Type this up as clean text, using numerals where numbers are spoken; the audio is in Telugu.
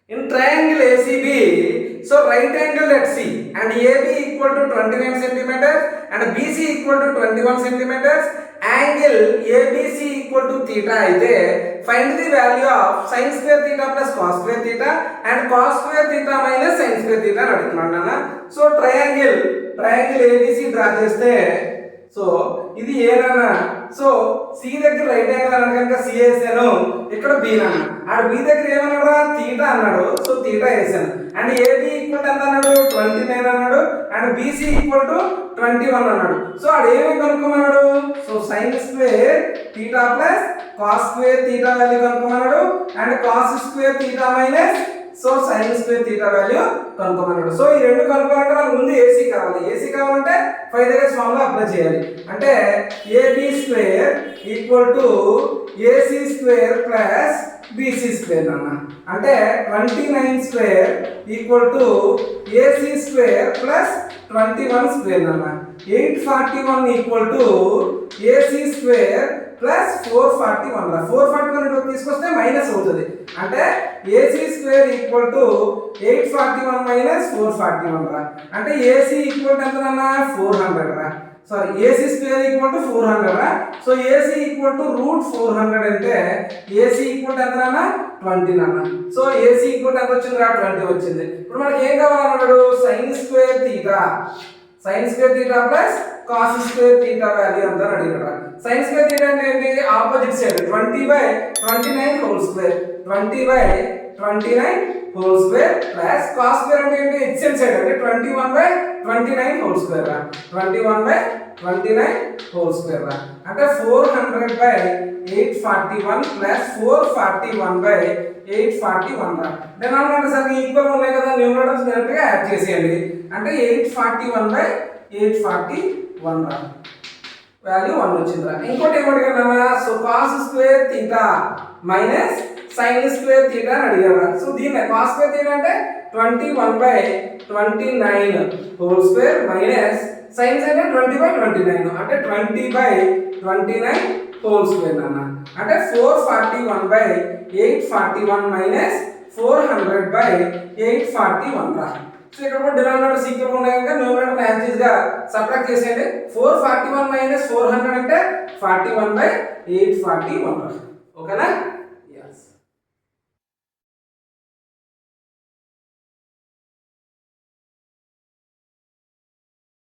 In triangle ACB, so right angle at C and AB equal to 29 centimeters and BC equal to 21 centimeters. Angle ABC equal to theta అయితే find the value of sin square theta plus cos square theta and cos square theta minus sin square theta అని అడుగుతున్నాడు నాన్న. సో ట్రయాంగిల్ ABC డ్రా చేస్తే సో ఇది ఏ నాన్న. సో సి దగ్గర రైట్ యాంగిల్ అన్నాడు కనుక సి వేసాను, ఇక్కడ బి నాన్న. ఆడ బి దగ్గర ఏమన్నాడు తీటా అన్నాడు, సో తీటా వేసాను. అండ్ ఏబి ఈక్వల్ ఎంత అన్నాడు 29 అన్నాడు అండ్ బీసీ ఈక్వల్ టు 21 అన్నాడు. సో ఆడు ఏమి కనుక్కోమన్నాడు, so sine square theta plus cos square theta value కనుక్కోమన్నాడు and cos square theta minus so sine square theta value కనుక్కోమన్నాడు. సో ఈ రెండు కనుక్కోవాలంటే మనకు ముందు ఏసీ కావాలి. ఏసీ కావాలంటే 5 దగ్గర ఫార్ములా అప్లై చేయాలి. అంటే AB square equal to AC square plus BC square అన్న. అంటే 29 square equal to AC square plus 21 square అన్న. 841 equal to AC square plus 441 రా. 441 తీసుకొస్తే మైనస్ అవుతుంది. అంటే AC square equal to 841 minus 441 రా. అంటే ఏసీ ఈక్వల్ టు ఎంత అన్న 400 రా. Sorry, AC square equal to 400 రా. So AC equal to root 400 అంటే ఏసీ ఈక్వల్ టు ఎంత అన్న 20 అన్న. సో ఏసీ ఈక్వల్ ఎంత వచ్చింది రా 20 వచ్చింది. ఇప్పుడు మనకి ఏం కావాలన్నాడు, sine square theta plus cos square theta value ఎంత అని అడిగాడు. సైన్ స్క్వేర్ తీటా అంటే ఏంటి, opposite side 20/29 whole square 20/29 whole square plus cos square అంటే ఏంటి ఎడ్జెంట్ సైడ్ అంటే 21/29 హోల్ స్క్వేర్ రా. 21/29 హోల్ స్క్వేర్ రా. అంటే 400/841 ప్లస్ 441/841 రా. డినామినేటర్ సరే ఈక్వల్ ఉన్నాయి కదా, న్యూమరేటర్స్ డైరెక్ట్ గా యాడ్ చేసేయండి. అంటే 841/841 రా. వాల్యూ 1 వచ్చిందిరా. ఇంకోటి ఏమడిగానన్నా, so cos square theta minus sine square theta అని అడిగాడు. సో దీన్ని కాస్ స్క్వేర్ తీటా అంటే 21/29 హోల్ స్క్వేర్ మైనస్ సైన్ అంటే 20/29 అంటే 20/29 హోల్ స్క్వేర్ అన్న. అంటే 441/841 మైనస్ 400/841 రా. సో ఇక్కడ కూడా డినామినేటర్ ఈక్వల్ ఉన్నాయి కనుక న్యూమరేటర్ యాజ్ గా సబ్ట్రాక్ట్ చేసేయండి. 441 మైనస్ 400 అంటే 41/841 రా. ఓకేనా.